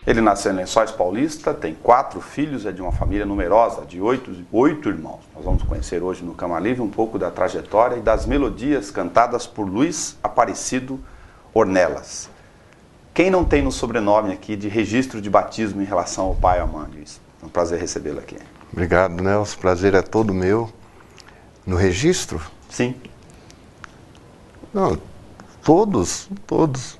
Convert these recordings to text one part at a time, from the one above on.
Ele nasceu em Lençóis Paulista, tem 4 filhos, é de uma família numerosa, de 8 irmãos. Nós vamos conhecer hoje no Cama Livre um pouco da trajetória e das melodias cantadas por Luiz Aparecido Ornelas. Quem não tem no sobrenome aqui de registro de batismo em relação ao pai e à mãe, Luiz? É um prazer recebê-lo aqui. Obrigado, Nelson. O prazer é todo meu. No registro? Sim. Não, todos,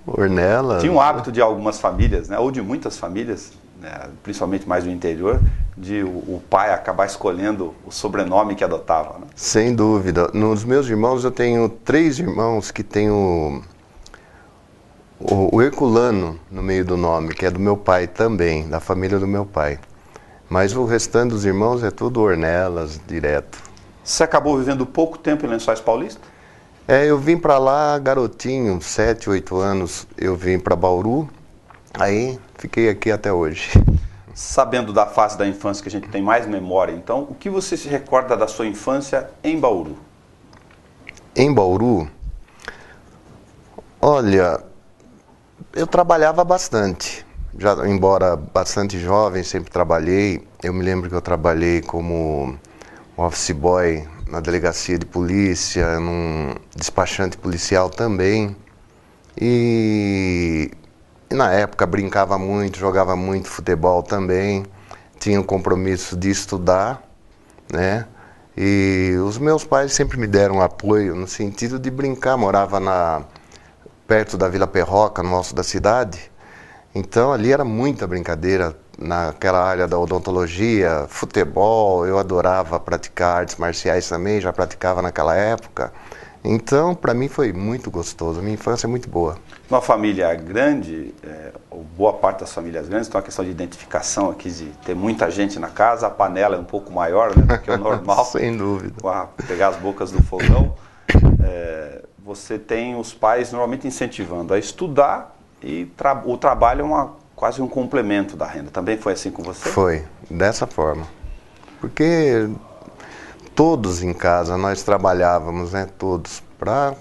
Ornelas. Tinha um hábito de algumas famílias, né, ou de muitas famílias, né, principalmente mais do interior, de o pai acabar escolhendo o sobrenome que adotava. Né? Sem dúvida. Nos meus irmãos, eu tenho 3 irmãos que têm o Herculano no meio do nome, que é do meu pai também, da família do meu pai. Mas o restante dos irmãos é tudo Ornelas, direto. Você acabou vivendo pouco tempo em Lençóis Paulista? Eu vim para lá garotinho, 7, 8 anos, eu vim para Bauru, aí fiquei aqui até hoje. Sabendo da fase da infância que a gente tem mais memória, então, o que você se recorda da sua infância em Bauru? Em Bauru, olha, eu trabalhava bastante, já, embora bastante jovem, sempre trabalhei. Eu me lembro que eu trabalhei como office boy na delegacia de polícia, num despachante policial também. E na época brincava muito, jogava muito futebol também. Tinha o compromisso de estudar, né? E os meus pais sempre me deram apoio no sentido de brincar. Morava perto da Vila Perroca, no alto da cidade. Então ali era muita brincadeira. Naquela área da odontologia, futebol, eu adorava praticar artes marciais também, já praticava naquela época. Então, para mim foi muito gostoso, a minha infância é muito boa. Uma família grande, ou boa parte das famílias grandes, tem uma questão de identificação aqui, de ter muita gente na casa, a panela é um pouco maior, né, do que o normal. Sem dúvida. Pegar as bocas do fogão. Você tem os pais normalmente incentivando a estudar e o trabalho é quase um complemento da renda. Também foi assim com você? Foi, dessa forma. Porque todos em casa nós trabalhávamos, né, todos, para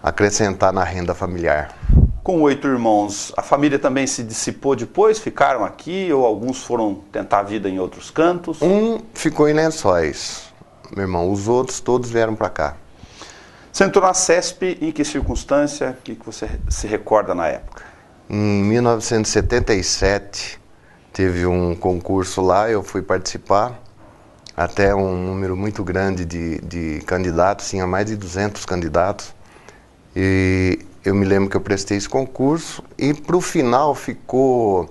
acrescentar na renda familiar. Com 8 irmãos, a família também se dissipou depois? Ficaram aqui ou alguns foram tentar a vida em outros cantos? Um ficou em Lençóis, meu irmão, os outros todos vieram para cá. Você entrou na CESP em que circunstância? O que você se recorda na época? Em 1977, teve um concurso lá, eu fui participar, até um número muito grande de candidatos, tinha mais de 200 candidatos, e eu me lembro que eu prestei esse concurso, e para o final ficou,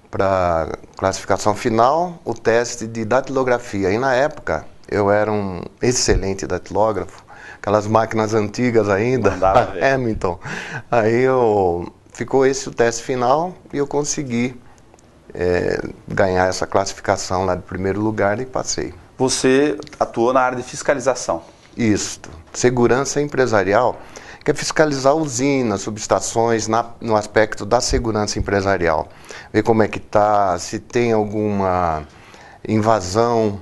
para classificação final, o teste de datilografia, e na época eu era um excelente datilógrafo, aquelas máquinas antigas ainda, a Hamilton, aí ficou esse o teste final e eu consegui ganhar essa classificação lá de primeiro lugar e passei. Você atuou na área de fiscalização? Isso, segurança empresarial, que é fiscalizar usinas, subestações no aspecto da segurança empresarial. Ver como é que está, se tem alguma invasão,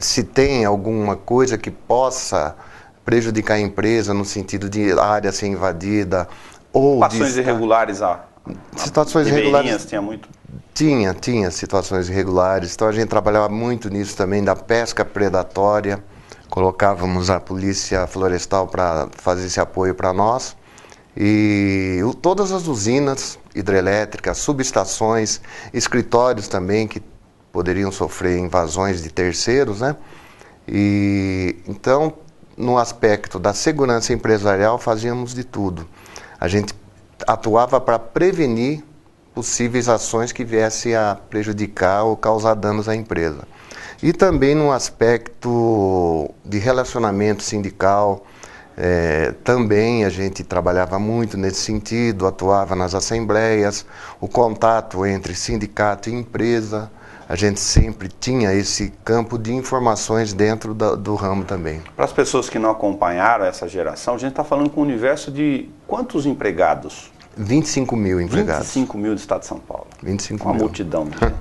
se tem alguma coisa que possa prejudicar a empresa no sentido de área ser invadida, ou situações irregulares, situações irregulares tinha muito? Tinha situações irregulares, então a gente trabalhava muito nisso também, da pesca predatória, colocávamos a polícia florestal para fazer esse apoio para nós, e todas as usinas hidrelétricas, subestações, escritórios também que poderiam sofrer invasões de terceiros, né? E então, no aspecto da segurança empresarial, fazíamos de tudo. A gente atuava para prevenir possíveis ações que viessem a prejudicar ou causar danos à empresa. E também no aspecto de relacionamento sindical, também a gente trabalhava muito nesse sentido, atuava nas assembleias, o contato entre sindicato e empresa, a gente sempre tinha esse campo de informações dentro do ramo também. Para as pessoas que não acompanharam essa geração, a gente está falando com um universo de quantos empregados? 25 mil empregados. 25 mil do estado de São Paulo. 25 uma mil. Multidão de gente.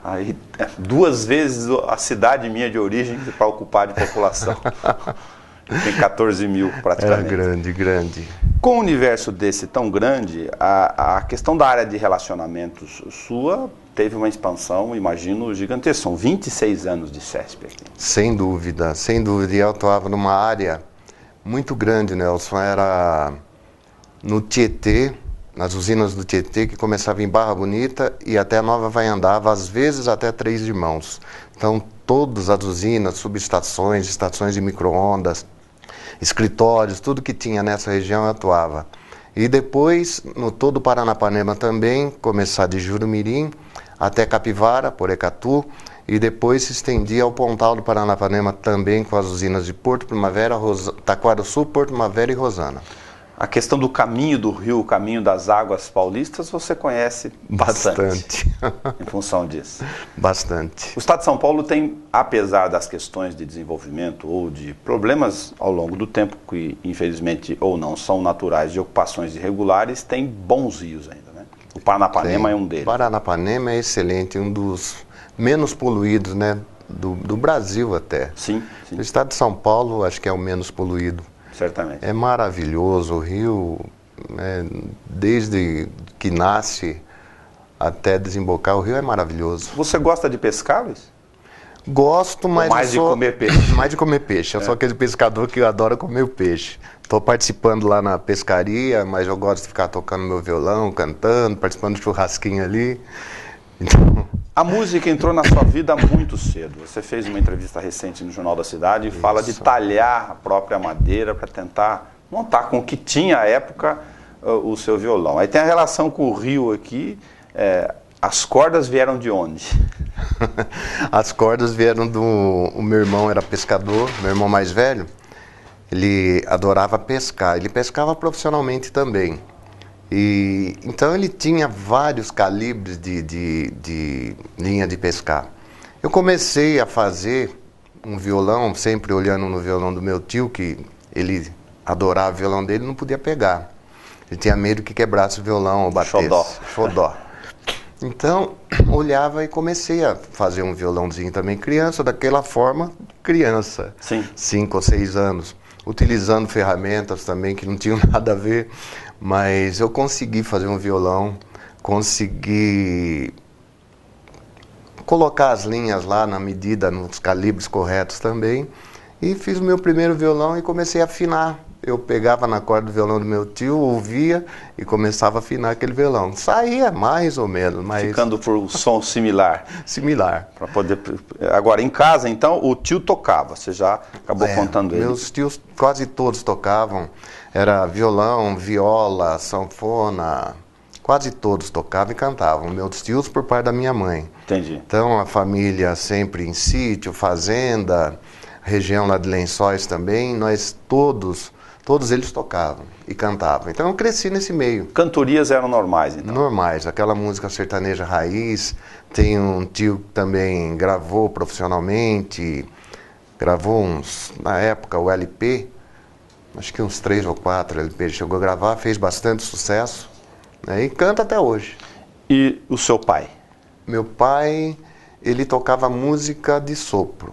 Aí, 2 vezes a cidade minha de origem para ocupar de população. Tem 14 mil praticamente. Era grande, grande. Com um universo desse tão grande, a questão da área de relacionamentos sua teve uma expansão, imagino, gigantesca. São 26 anos de CESP aqui. Sem dúvida, sem dúvida. E eu atuava numa área muito grande, Nelson. Era no Tietê, nas usinas do Tietê, que começava em Barra Bonita e até Nova Vaiandava, às vezes até Três Irmãos. Então, todas as usinas, subestações, estações de micro-ondas, escritórios, tudo que tinha nessa região eu atuava. E depois, no todo o Paranapanema também, começar de Jurumirim até Capivara, Porecatu, e depois se estendia ao Pontal do Paranapanema também com as usinas de Porto Primavera, Taquarussu, Porto Primavera e Rosana. A questão do caminho do rio, o caminho das águas paulistas, você conhece bastante. Em função disso. Bastante. O Estado de São Paulo tem, apesar das questões de desenvolvimento ou de problemas ao longo do tempo, que infelizmente ou não são naturais, de ocupações irregulares, tem bons rios ainda, né? O Paranapanema é um deles. O Paranapanema é excelente, um dos menos poluídos, né, do Brasil até. Sim, sim. O Estado de São Paulo acho que é o menos poluído. Certamente. É maravilhoso, o rio, desde que nasce até desembocar, o rio é maravilhoso. Você gosta de pescar, Luiz? Gosto, mas mais de comer peixe? Mais de comer peixe, eu sou aquele pescador que adora comer o peixe. Estou participando lá na pescaria, mas eu gosto de ficar tocando meu violão, cantando, participando do churrasquinho ali. Então... A música entrou na sua vida muito cedo. Você fez uma entrevista recente no Jornal da Cidade e fala de talhar a própria madeira para tentar montar com o que tinha à época o seu violão. Aí tem a relação com o rio aqui. As cordas vieram de onde? As cordas vieram do... O meu irmão era pescador, meu irmão mais velho. Ele adorava pescar. Ele pescava profissionalmente também. E então ele tinha vários calibres de linha de pescar. Eu comecei a fazer um violão, sempre olhando no violão do meu tio, que ele adorava o violão dele, não podia pegar. Ele tinha medo que quebrasse o violão ou batesse. Xodó. Então, olhava e comecei a fazer um violãozinho também, criança, daquela forma, criança. Sim. 5 ou 6 anos. Utilizando ferramentas também que não tinham nada a ver. Mas eu consegui fazer um violão, consegui colocar as linhas lá na medida, nos calibres corretos também. E fiz o meu primeiro violão e comecei a afinar. Eu pegava na corda do violão do meu tio, ouvia e começava a afinar aquele violão. Saía mais ou menos, mas... Ficando por um som similar. Similar. Pra poder... Agora, em casa, então, o tio tocava, você já acabou contando ele. Meus tios quase todos tocavam. Era violão, viola, sanfona, quase todos tocavam e cantavam. Meus tios por parte da minha mãe. Entendi. Então, a família sempre em sítio, fazenda, região lá de Lençóis também, nós todos eles tocavam e cantavam. Então eu cresci nesse meio. Cantorias eram normais, então? Normais, aquela música sertaneja raiz. Tem um tio que também gravou profissionalmente, gravou na época, o LP, acho que uns 3 ou 4 LP ele chegou a gravar, fez bastante sucesso, né, e canta até hoje. E o seu pai? Meu pai, ele tocava música de sopro.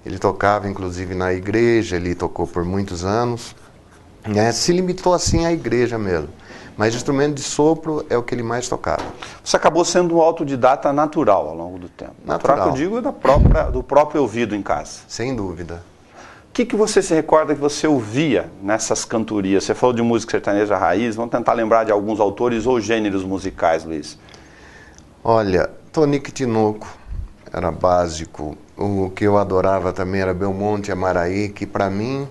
Ele tocava inclusive na igreja, ele tocou por muitos anos. Se limitou assim à igreja mesmo, mas instrumento de sopro é o que ele mais tocava. Você acabou sendo um autodidata natural ao longo do tempo. Natural que eu digo é do próprio ouvido em casa. Sem dúvida. O que você se recorda que você ouvia nessas cantorias? Você falou de música sertaneja raiz, vamos tentar lembrar de alguns autores ou gêneros musicais, Luiz. Olha, Tonico Tinoco era básico. O que eu adorava também era Belmonte e Amaraí, que para mim...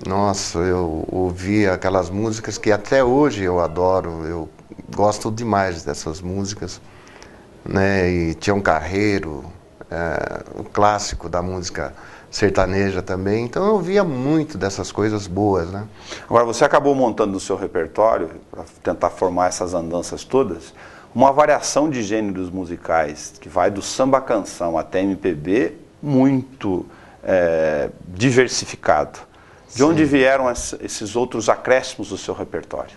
Nossa, eu ouvia aquelas músicas que até hoje eu adoro, eu gosto demais dessas músicas, né? E Tião Carreiro, o clássico da música sertaneja também, então eu ouvia muito dessas coisas boas, né? Agora, você acabou montando no seu repertório, para tentar formar essas andanças todas, uma variação de gêneros musicais, que vai do samba-canção até MPB, muito diversificado. De onde vieram esses outros acréscimos do seu repertório?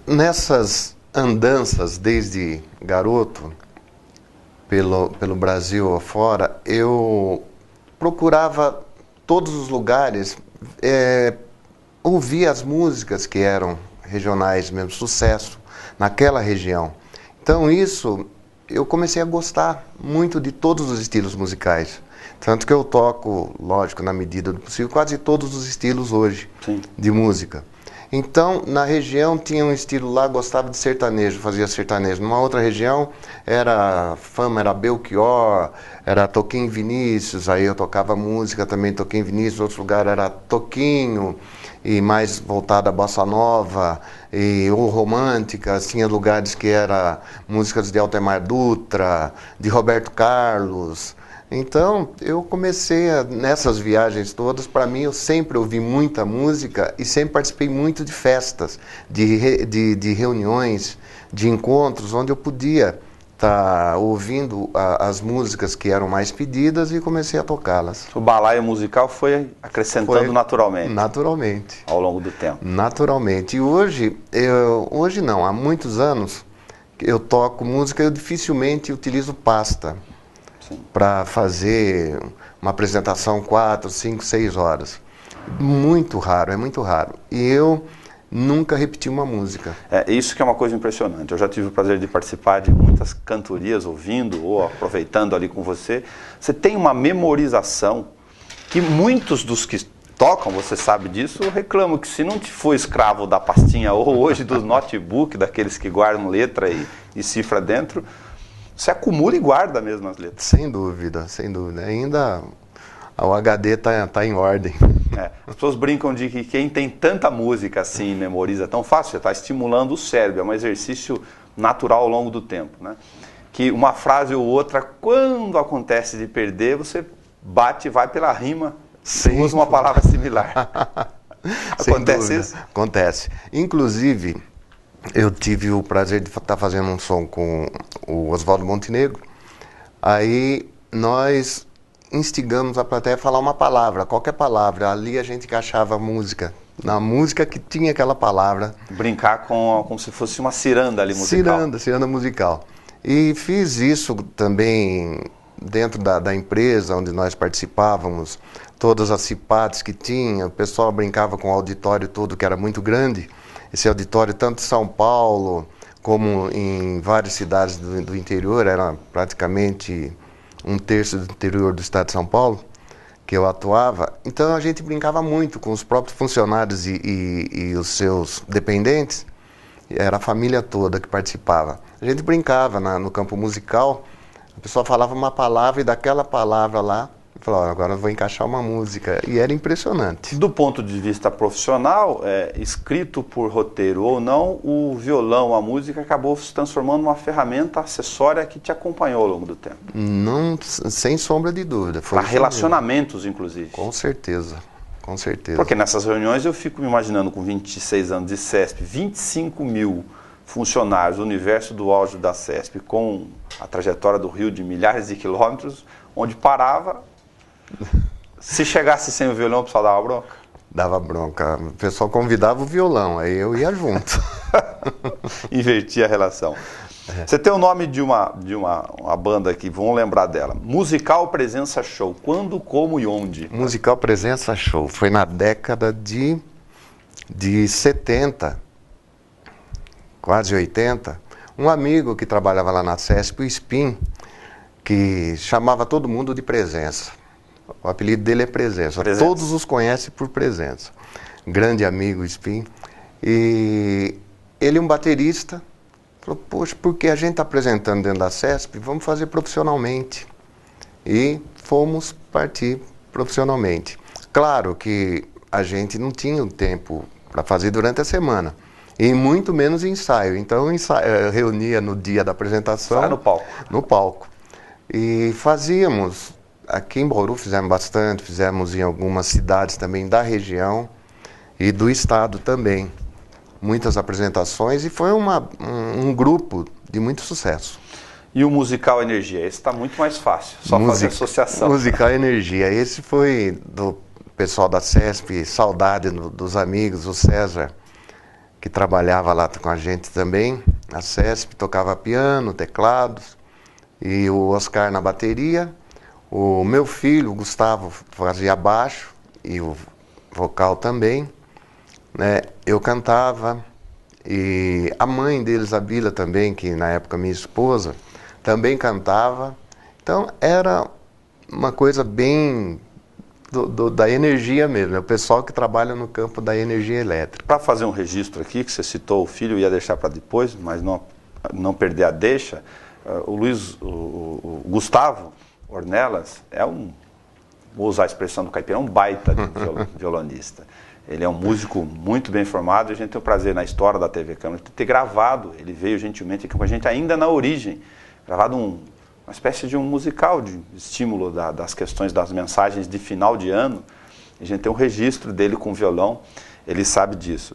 Nessas andanças desde garoto, pelo Brasil afora, eu procurava todos os lugares, ouvia as músicas que eram regionais mesmo, sucesso naquela região. Então isso, eu comecei a gostar muito de todos os estilos musicais. Tanto que eu toco, lógico, na medida do possível, quase todos os estilos hoje. Sim. De música. Então, na região tinha um estilo lá, gostava de sertanejo, fazia sertanejo. Numa outra região, era fama, era Belchior, era Toquinho Vinícius, aí eu tocava música também, Toquinho Vinícius, outro lugar era Toquinho, e mais voltada à bossa nova, ou românticas, tinha lugares que era músicas de Altemar Dutra, de Roberto Carlos. Então, eu comecei nessas viagens todas, para mim eu sempre ouvi muita música e sempre participei muito de festas, de reuniões, de encontros, onde eu podia estar ouvindo as músicas que eram mais pedidas e comecei a tocá-las. O balaio musical foi acrescentando naturalmente? Naturalmente. Ao longo do tempo? Naturalmente. E hoje não, há muitos anos eu toco música, eu dificilmente utilizo pasta para fazer uma apresentação 4, 5, 6 horas. Muito raro, é muito raro. E eu nunca repeti uma música. Isso que é uma coisa impressionante. Eu já tive o prazer de participar de muitas cantorias, ouvindo ou aproveitando ali com você. Você tem uma memorização que muitos dos que tocam, você sabe disso, reclamam que se não te for escravo da pastinha ou hoje dos notebook, daqueles que guardam letra e cifra dentro, você acumula e guarda mesmo as letras. Sem dúvida, sem dúvida. Ainda o HD tá em ordem. As pessoas brincam de que quem tem tanta música assim memoriza tão fácil, você está estimulando o cérebro, é um exercício natural ao longo do tempo, né? Que uma frase ou outra, quando acontece de perder, você bate e vai pela rima, usa uma palavra similar. Acontece isso? Acontece. Inclusive, eu tive o prazer de estar fazendo um som com o Oswaldo Montenegro. Aí nós instigamos a plateia a falar uma palavra, qualquer palavra. Ali a gente encaixava a música, na música que tinha aquela palavra. Brincar como se fosse uma ciranda ali musical. Ciranda musical. E fiz isso também dentro da empresa onde nós participávamos, todas as cipates que tinha, o pessoal brincava com o auditório todo, que era muito grande. Esse auditório, tanto em São Paulo, como em várias cidades do interior, era praticamente 1/3 do interior do estado de São Paulo, que eu atuava. Então a gente brincava muito com os próprios funcionários e os seus dependentes, era a família toda que participava. A gente brincava no campo musical, a pessoa falava uma palavra e daquela palavra lá, falou, agora eu vou encaixar uma música. E era impressionante. Do ponto de vista profissional, escrito por roteiro ou não, o violão, a música, acabou se transformando numa ferramenta acessória que te acompanhou ao longo do tempo. Não, sem sombra de dúvida. Para relacionamentos, inclusive. Com certeza, com certeza. Porque nessas reuniões eu fico me imaginando, com 26 anos de CESP, 25 mil funcionários, o universo do áudio da CESP, com a trajetória do Rio de milhares de quilômetros, onde parava. Se chegasse sem o violão, o pessoal dava bronca? Dava bronca. O pessoal convidava o violão, aí eu ia junto. Invertia a relação. Você tem o nome de uma banda aqui, vão lembrar dela. Musical Presença Show. Quando, como e onde? Musical Presença Show. Foi na década de 70, quase 80. Um amigo que trabalhava lá na CESP, o Spin, que chamava todo mundo de Presença. O apelido dele é Presença. Todos os conhecem por Presença. Grande amigo, Spin. E ele é um baterista. Falou, poxa, porque a gente está apresentando dentro da CESP, vamos fazer profissionalmente. E fomos partir profissionalmente. Claro que a gente não tinha o tempo para fazer durante a semana. E muito menos ensaio. Então, reunia no dia da apresentação. Sai no palco. No palco. E fazíamos... Aqui em Bauru fizemos bastante, fizemos em algumas cidades também da região e do estado também. Muitas apresentações e foi um grupo de muito sucesso. E o Musical Energia? Esse está muito mais fácil, só fazer associação. Musical Energia, esse foi do pessoal da CESP, saudade dos amigos, o César, que trabalhava lá com a gente também, na CESP, tocava piano, teclados, e o Oscar na bateria. O meu filho, o Gustavo, fazia baixo e o vocal também, né? Eu cantava, e a mãe deles, a Bila também, que na época minha esposa, também cantava. Então era uma coisa bem da energia mesmo, é o pessoal que trabalha no campo da energia elétrica. Para fazer um registro aqui, que você citou o filho, ia deixar para depois, mas não perder a deixa, o Gustavo Ornelas vou usar a expressão do caipira, é um baita de violonista. Ele é um músico muito bem formado, e a gente tem o prazer na história da TV Câmara de ter gravado, ele veio gentilmente aqui com a gente ainda na origem, gravado uma espécie de um musical de estímulo das questões das mensagens de final de ano. A gente tem um registro dele com o violão, ele sabe disso.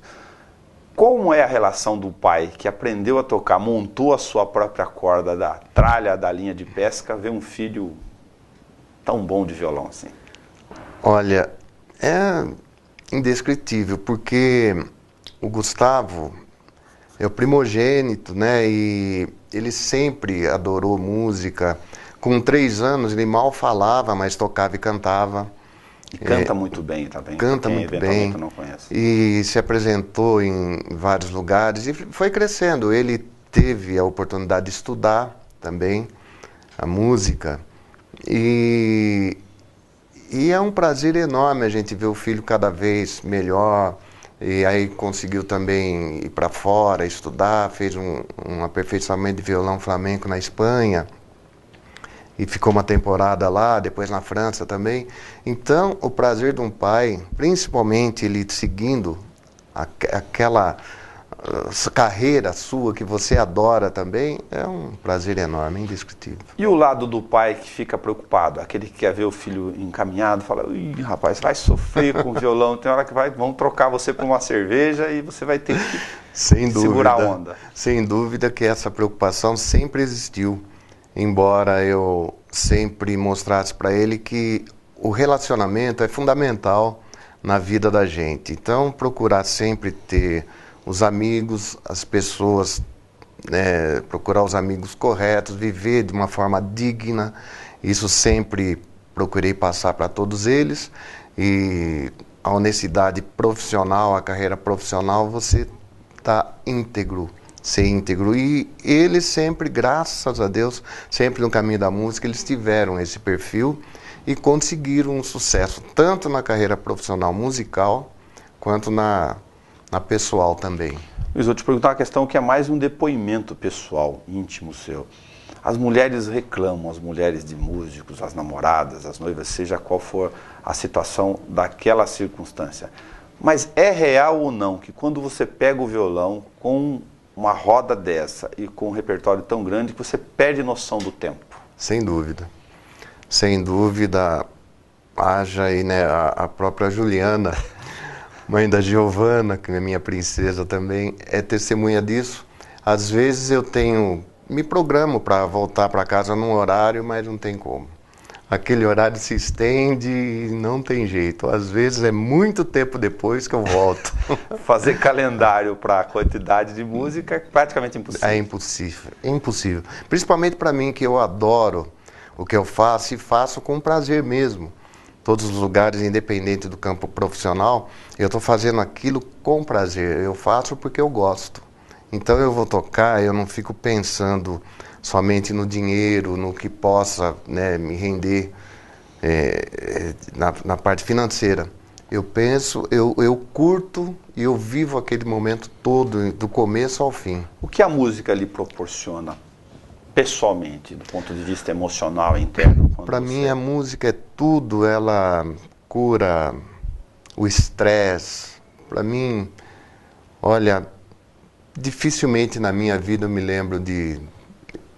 Como é a relação do pai que aprendeu a tocar, montou a sua própria corda da tralha da linha de pesca, ver um filho tão bom de violão assim? Olha, é indescritível, porque o Gustavo é o primogênito, né? E ele sempre adorou música. Com 3 anos ele mal falava, mas tocava e cantava. E canta muito bem, tá bem? Canta muito bem. Não conhece. E se apresentou em vários lugares e foi crescendo. Ele teve a oportunidade de estudar também a música. E é um prazer enorme a gente ver o filho cada vez melhor. E aí conseguiu também ir para fora, estudar, fez um aperfeiçoamento de violão flamenco na Espanha. E ficou uma temporada lá, depois na França também. Então, o prazer de um pai, principalmente ele seguindo aquela carreira sua que você adora também, é um prazer enorme, indescritível. E o lado do pai que fica preocupado, aquele que quer ver o filho encaminhado, fala: ih, rapaz, vai sofrer com o violão, tem hora que vão trocar você por uma cerveja e você vai ter que segurar a onda. Sem dúvida que essa preocupação sempre existiu, embora eu sempre mostrasse para ele que o relacionamento é fundamental na vida da gente. Então, procurar sempre ter os amigos, as pessoas, né, procurar os amigos corretos, viver de uma forma digna, isso sempre procurei passar para todos eles. E a honestidade profissional, a carreira profissional, você está íntegro, ser íntegro. E eles sempre, graças a Deus, sempre no caminho da música, eles tiveram esse perfil e conseguiram um sucesso, tanto na carreira profissional musical, quanto na pessoal também. Luiz, vou te perguntar uma questão que é mais um depoimento pessoal, íntimo seu. As mulheres reclamam, as mulheres de músicos, as namoradas, as noivas, seja qual for a situação daquela circunstância. Mas é real ou não que quando você pega o violão com uma roda dessa e com um repertório tão grande que você perde noção do tempo? Sem dúvida. Sem dúvida, haja aí, né, a própria Juliana, mãe da Giovana, que é minha princesa também, é testemunha disso. Às vezes eu me programo para voltar para casa num horário, mas não tem como. Aquele horário se estende e não tem jeito. Às vezes é muito tempo depois que eu volto. Fazer calendário para a quantidade de música é praticamente impossível. É impossível, é impossível. Principalmente para mim, que eu adoro o que eu faço e faço com prazer mesmo. Todos os lugares, independente do campo profissional, eu estou fazendo aquilo com prazer. Eu faço porque eu gosto. Então eu vou tocar, eu não fico pensando somente no dinheiro, no que possa, né, me render na parte financeira. Eu penso, eu curto e eu vivo aquele momento todo, do começo ao fim. O que a música lhe proporciona pessoalmente, do ponto de vista emocional e interno? Para mim a música é tudo, ela cura o estresse. Para mim, olha, dificilmente na minha vida eu me lembro de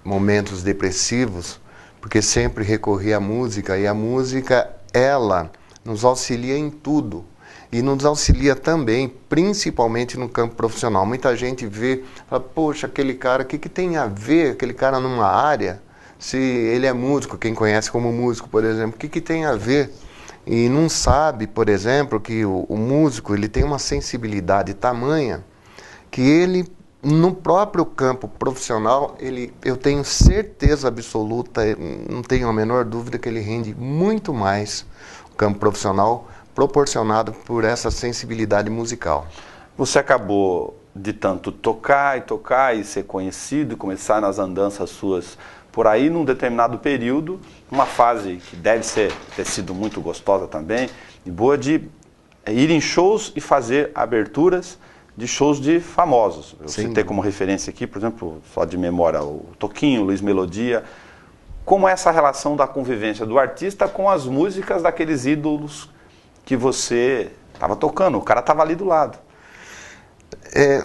momentos depressivos, porque sempre recorri à música, e a música, ela nos auxilia em tudo. E nos auxilia também, principalmente no campo profissional. Muita gente vê, fala, poxa, aquele cara, o que tem a ver aquele cara numa área? Se ele é músico, quem conhece como músico, por exemplo, o que tem a ver? E não sabe, por exemplo, que o músico ele tem uma sensibilidade tamanha que ele, no próprio campo profissional, eu tenho certeza absoluta, não tenho a menor dúvida que ele rende muito mais o campo profissional proporcionado por essa sensibilidade musical. Você acabou de tanto tocar e ser conhecido, começar nas andanças suas por aí, num determinado período, uma fase que deve ter sido muito gostosa também, e boa, de ir em shows e fazer aberturas de shows de famosos. Eu citei como referência aqui, por exemplo, só de memória, o Toquinho, Luiz Melodia. Como é essa relação da convivência do artista com as músicas daqueles ídolos que você estava tocando? O cara estava ali do lado.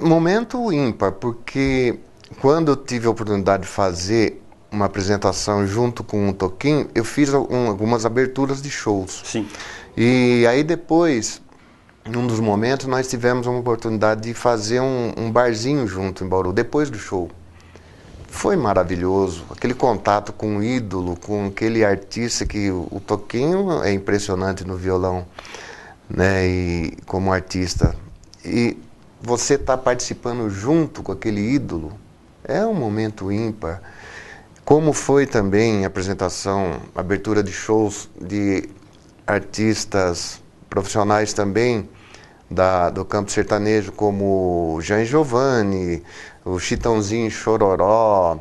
Momento ímpar, porque quando eu tive a oportunidade de fazer uma apresentação junto com o Toquinho, eu fiz algumas aberturas de shows. Sim. E aí depois, num dos momentos, nós tivemos uma oportunidade de fazer um barzinho junto em Bauru, depois do show. Foi maravilhoso, aquele contato com o ídolo, com aquele artista que o Toquinho é impressionante no violão, né, e como artista. E você está participando junto com aquele ídolo, é um momento ímpar. Como foi também a apresentação, abertura de shows de artistas profissionais também do campo sertanejo, como o Jean Giovanni, o Chitãozinho Chororó,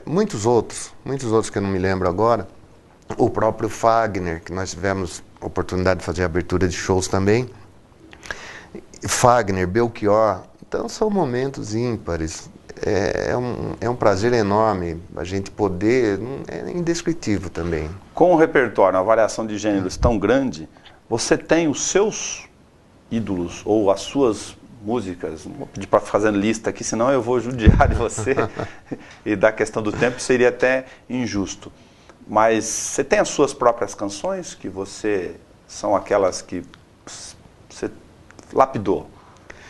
muitos outros que eu não me lembro agora, o próprio Fagner, que nós tivemos a oportunidade de fazer abertura de shows também, Fagner, Belchior. Então são momentos ímpares. É um prazer enorme a gente poder, é indescritível também. Com o repertório, uma variação de gêneros tão grande, você tem os seus ídolos ou as suas músicas? Não vou pedir para fazer lista aqui, senão eu vou judiar de você e da questão do tempo seria até injusto. Mas você tem as suas próprias canções que são aquelas que você lapidou?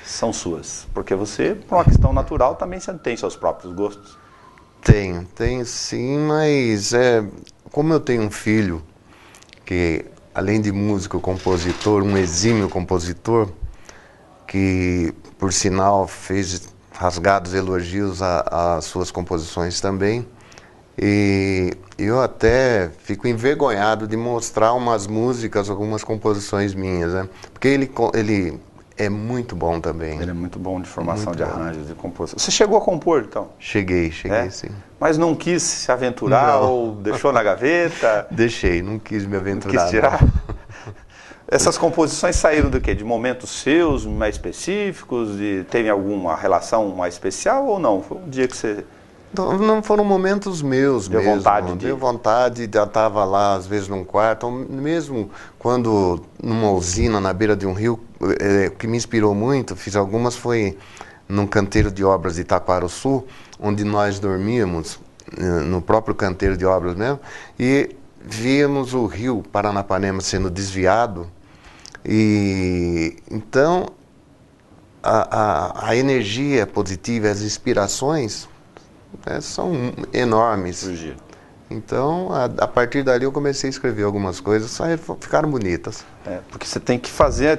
São suas, porque você, por uma questão natural, também você tem seus próprios gostos. Tenho sim, mas como eu tenho um filho que, além de músico, compositor, um exímio compositor, que, por sinal, fez rasgados elogios às suas composições também, e eu até fico envergonhado de mostrar algumas composições minhas, né? Porque ele é muito bom também. Ele é muito bom de formação muito de bom. arranjos e composição. Você chegou a compor, então? Cheguei sim. Mas não quis se aventurar ou deixou na gaveta? Deixei, não quis me aventurar. Não quis tirar? Essas composições saíram do quê? De momentos seus, mais específicos? Teve alguma relação mais especial ou não? Foi um dia que você... Não foram momentos meus Deu mesmo. vontade Deu vontade, já estava lá, às vezes, num quarto, mesmo quando numa usina na beira de um rio, o que me inspirou muito, fiz algumas, foi num canteiro de obras de Itaquaruçu, onde nós dormíamos, no próprio canteiro de obras mesmo, e víamos o rio Paranapanema sendo desviado, e então a energia positiva, as inspirações, são enormes. Então, a partir dali eu comecei a escrever algumas coisas, ficaram bonitas. Porque você tem que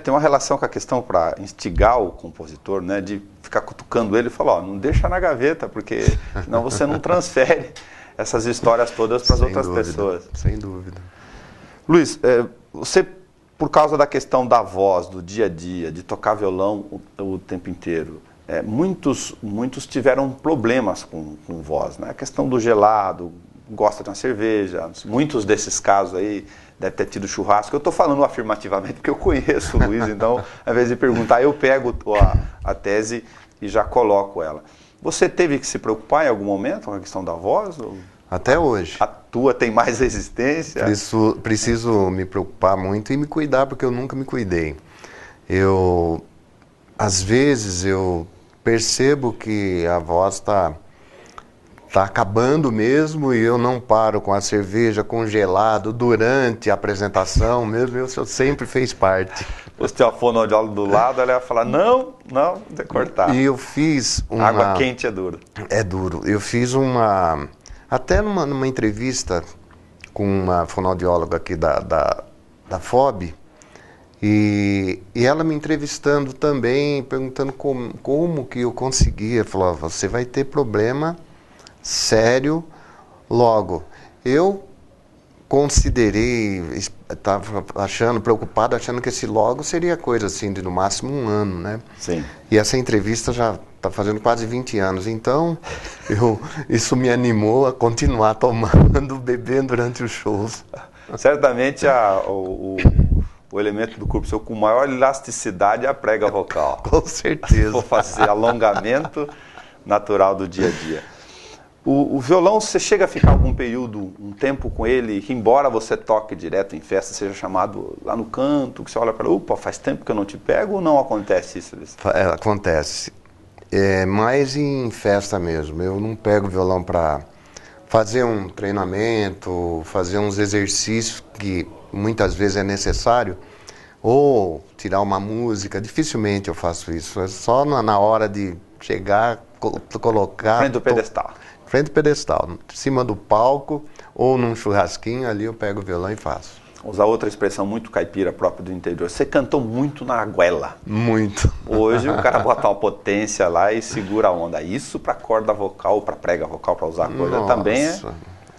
tem uma relação com a questão para instigar o compositor, né, de ficar cutucando ele e falar, não deixa na gaveta, porque senão você não transfere essas histórias todas para as outras pessoas. Sem dúvida. Luiz, você, por causa da questão da voz, do dia a dia, de tocar violão o tempo inteiro, muitos tiveram problemas com voz, né? A questão do gelado, gosta de uma cerveja, muitos desses casos aí deve ter tido churrasco. Eu estou falando afirmativamente porque eu conheço o Luiz, então, ao invés de perguntar, eu pego a tese e já coloco ela. Você teve que se preocupar em algum momento com a questão da voz? Ou... Até hoje. A tua tem mais resistência? Preciso me preocupar muito e me cuidar, porque eu nunca me cuidei. Às vezes eu percebo que a voz está acabando mesmo e eu não paro com a cerveja, com gelado, durante a apresentação mesmo, eu sempre fez parte. Você tem uma fonoaudióloga do lado, ela vai falar, não, tem que cortar. E eu fiz uma... Água quente é duro. É duro. Eu fiz até numa entrevista com uma fonoaudióloga aqui da FOB, e ela me entrevistando também, perguntando como que eu conseguia. Falou, você vai ter problema sério logo. Eu considerei estava preocupado, achando que esse logo seria coisa assim de no máximo 1 ano, né? Sim. E essa entrevista já está fazendo quase 20 anos, então isso me animou a continuar tomando, bebendo durante os shows. Certamente o elemento do corpo seu com maior elasticidade é a prega vocal. Com certeza. Vou fazer alongamento natural do dia a dia. O violão, você chega a ficar algum período, um tempo com ele, que embora você toque direto em festa, seja chamado lá no canto, que você olha para ele, opa, faz tempo que eu não te pego, ou não acontece isso? Acontece. É mais em festa mesmo. Eu não pego violão para fazer um treinamento, fazer uns exercícios que muitas vezes é necessário, ou tirar uma música. Dificilmente eu faço isso. É só na hora de chegar, colocar... Frente do pedestal. Frente do pedestal, em cima do palco ou num churrasquinho, ali eu pego o violão e faço. Usar outra expressão muito caipira própria do interior. Você cantou muito na goela. Muito. Hoje o cara bota uma potência lá e segura a onda. Isso para corda vocal, para prega vocal, para usar a coisa também é...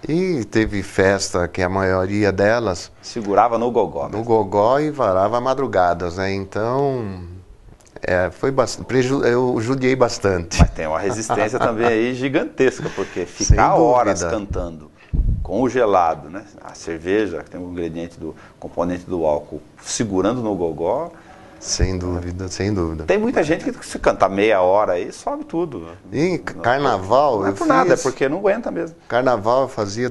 E teve festa que a maioria delas... Segurava no gogó. No gogó e varava madrugadas, né? Então... foi bastante, eu judiei bastante. Mas tem uma resistência também aí gigantesca, porque ficar horas cantando com o gelado, né? A cerveja, que tem o ingrediente do componente do álcool, segurando no gogó. Sem dúvida, sem dúvida. Tem muita gente que se cantar meia hora aí, sobe tudo. E carnaval... Não é por nada, é porque não aguenta mesmo. Carnaval eu fazia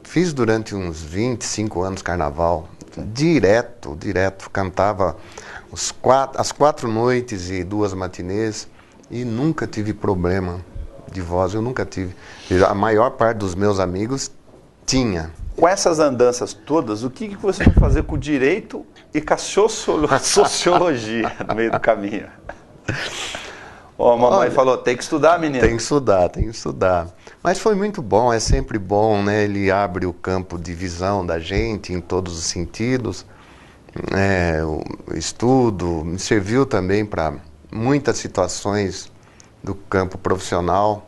fiz durante uns 25 anos carnaval. Direto, cantava... as 4 noites e 2 matinês e nunca tive problema de voz, eu nunca tive. A maior parte dos meus amigos tinha. Com essas andanças todas, o que você vai fazer com o direito e com a sociologia no meio do caminho? A mamãe falou, tem que estudar, menino. Tem que estudar. Mas foi muito bom, é sempre bom, né? Ele abre o campo de visão da gente em todos os sentidos. O estudo me serviu também para muitas situações do campo profissional,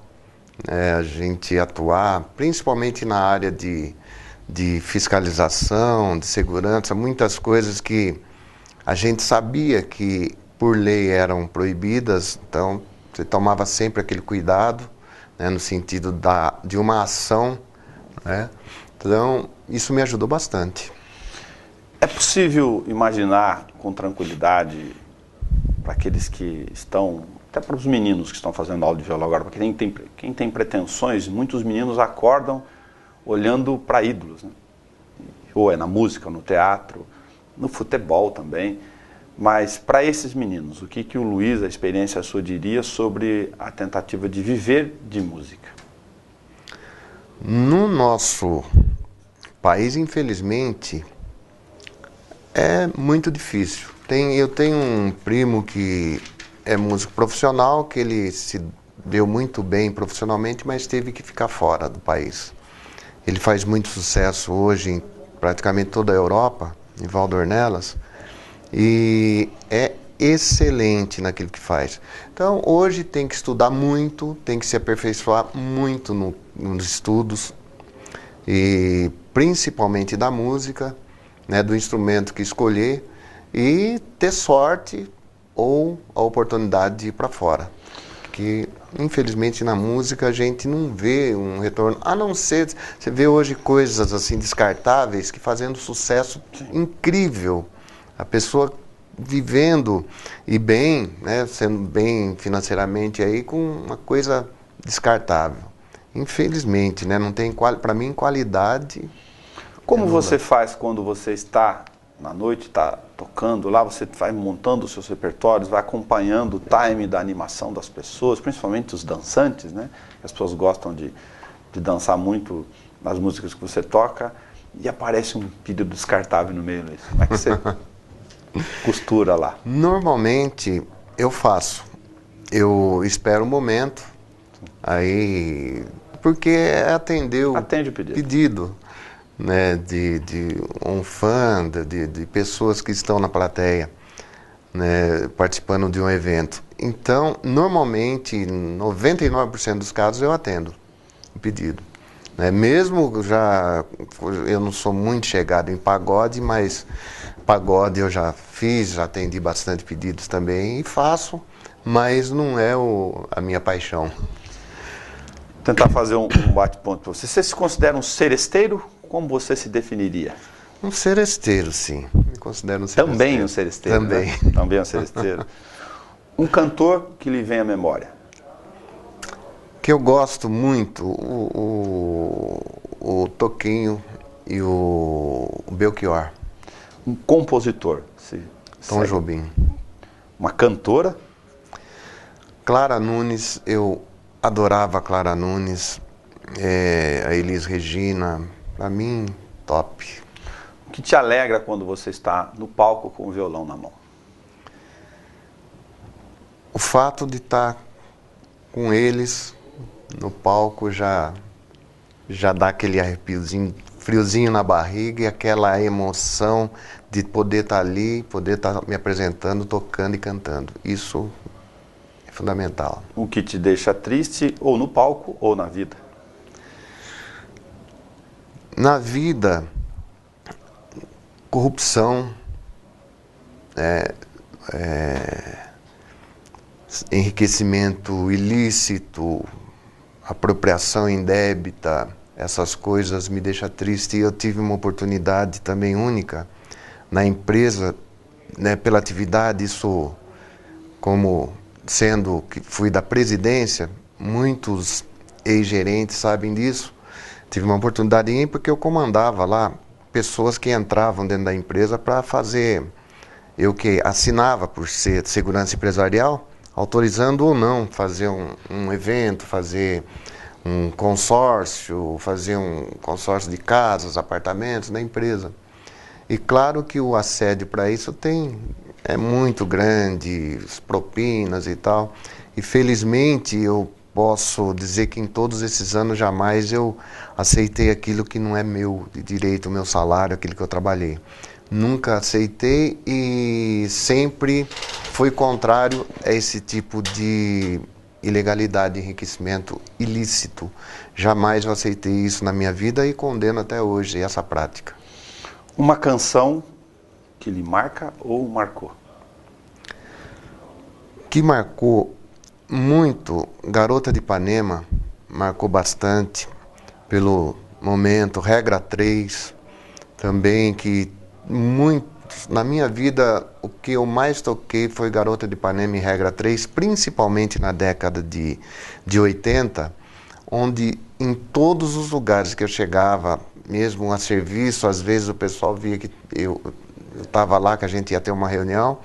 a gente atuar, principalmente na área de fiscalização, de segurança, muitas coisas que a gente sabia que por lei eram proibidas, então você tomava sempre aquele cuidado, né, no sentido de uma ação, né? Então isso me ajudou bastante. É possível imaginar com tranquilidade para aqueles que estão, até para os meninos que estão fazendo aula de violão agora, porque quem tem pretensões, muitos meninos acordam olhando para ídolos, né? Ou é na música, no teatro, no futebol também, mas para esses meninos, o que o Luiz, a experiência sua, diria sobre a tentativa de viver de música? No nosso país, infelizmente, é muito difícil. Eu tenho um primo que é músico profissional, que ele se deu muito bem profissionalmente, mas teve que ficar fora do país. Ele faz muito sucesso hoje em praticamente toda a Europa, em Valdornelas, e é excelente naquilo que faz. Então, hoje tem que estudar muito, tem que se aperfeiçoar muito nos estudos, e principalmente da música, né, do instrumento que escolher, e ter sorte ou a oportunidade de ir para fora. Que, infelizmente, na música a gente não vê um retorno, a não ser, você vê hoje coisas assim descartáveis que fazendo sucesso incrível. A pessoa vivendo e bem, né, sendo bem financeiramente aí com uma coisa descartável. Infelizmente, né, não tem, para mim, qualidade. Como você faz quando você está na noite, está tocando lá, você vai montando os seus repertórios, vai acompanhando o time da animação das pessoas, principalmente os dançantes, né? As pessoas gostam de dançar muito nas músicas que você toca e aparece um pedido descartável no meio disso. Como é que você costura lá? Normalmente eu faço. Eu espero um momento, aí porque é atender o pedido, né, de um fã, de pessoas que estão na plateia, né, participando de um evento. Então, normalmente, em 99% dos casos, eu atendo o pedido. né? Mesmo já, eu não sou muito chegado em pagode, mas pagode eu já fiz, já atendi bastante pedidos também e faço, mas não é a minha paixão. Tentar fazer um bate-ponto para você. Você se considera um seresteiro? Como você se definiria? Um seresteiro, sim. Me considero um seresteiro. Também um seresteiro, Também. Né? Também um seresteiro. Um cantor que lhe vem à memória? Que eu gosto muito, o Toquinho e o Belchior. Um compositor? Tom Jobim. Uma cantora? Clara Nunes, eu adorava a Clara Nunes, a Elis Regina, para mim, top. O que te alegra quando você está no palco com o violão na mão? O fato de estar com eles no palco já dá aquele arrepiozinho, friozinho na barriga e aquela emoção de poder estar ali, poder estar me apresentando, tocando e cantando. Isso é fundamental. O que te deixa triste ou no palco ou na vida? Na vida, corrupção, enriquecimento ilícito, apropriação indébita, essas coisas me deixam triste. E eu tive uma oportunidade também única na empresa, né, pela atividade, isso como sendo que fui da presidência, muitos ex-gerentes sabem disso. Tive uma oportunidade em porque eu comandava lá pessoas que entravam dentro da empresa para fazer, eu que assinava por ser de segurança empresarial, autorizando ou não fazer um evento, fazer um consórcio de casas, apartamentos na empresa. E claro que o assédio para isso é muito grande, propinas e tal. E felizmente eu posso dizer que em todos esses anos jamais eu aceitei aquilo que não é meu de direito, o meu salário, aquilo que eu trabalhei. Nunca aceitei e sempre fui contrário a esse tipo de ilegalidade, enriquecimento ilícito. Jamais eu aceitei isso na minha vida e condeno até hoje essa prática. Uma canção que lhe marca ou marcou? Que marcou muito, Garota de Ipanema, marcou bastante pelo momento, Regra 3, também que muito, na minha vida, o que eu mais toquei foi Garota de Ipanema e Regra 3, principalmente na década de 80, onde em todos os lugares que eu chegava, mesmo a serviço, às vezes o pessoal via que eu estava lá, que a gente ia ter uma reunião,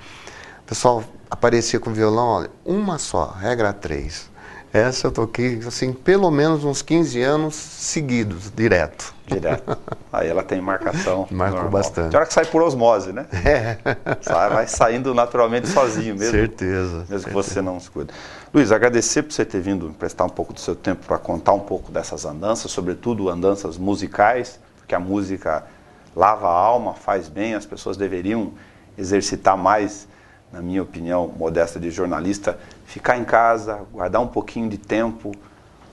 o pessoal aparecia com violão, olha, uma só, Regra 3. Essa eu toquei, assim, pelo menos uns 15 anos seguidos, direto. Direto. Aí ela tem marcação. Marcou normal. bastante. Tem hora que sai por osmose, né? É. Vai saindo naturalmente sozinho mesmo. Certeza. Mesmo que você não se cuida. Luiz, agradecer por você ter vindo emprestar um pouco do seu tempo para contar um pouco dessas andanças, sobretudo andanças musicais, porque a música lava a alma, faz bem, as pessoas deveriam exercitar mais, na minha opinião modesta de jornalista, ficar em casa, guardar um pouquinho de tempo,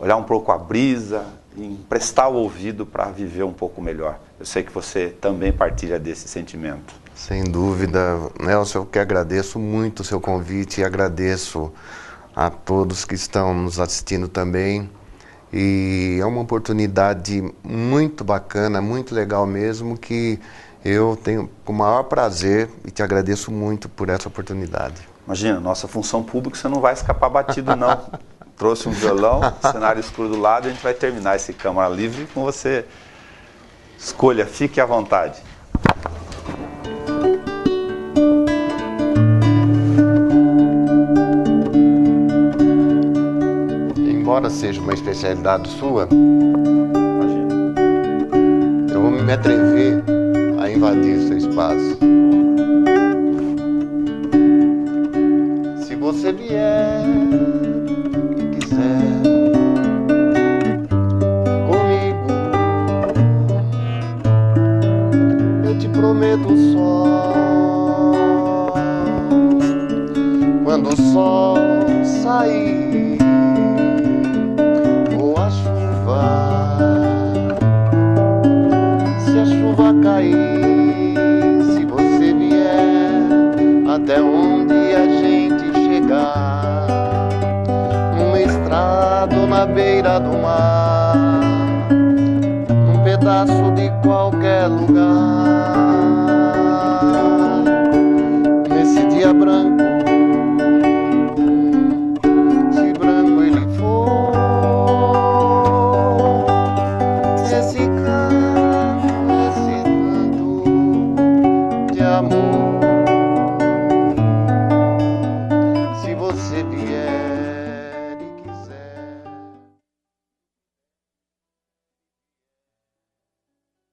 olhar um pouco a brisa e emprestar o ouvido para viver um pouco melhor. Eu sei que você também partilha desse sentimento. Sem dúvida, Nelson, eu que agradeço muito o seu convite e agradeço a todos que estão nos assistindo também. E é uma oportunidade muito bacana, muito legal mesmo, que eu tenho com o maior prazer e te agradeço muito por essa oportunidade. Imagina, nossa função pública, você não vai escapar batido, não. Trouxe um violão, cenário escuro do lado, a gente vai terminar esse Câmara Livre com você. Escolha, fique à vontade. Embora seja uma especialidade sua, Imagina. eu vou me atrever a invadir o seu espaço. Se você vier e quiser comigo, eu te prometo um sol. Quando o sol sair ou a chuva na beira do mar, num pedaço de qualquer lugar. Nesse dia branco, se branco ele for, esse canto de amor.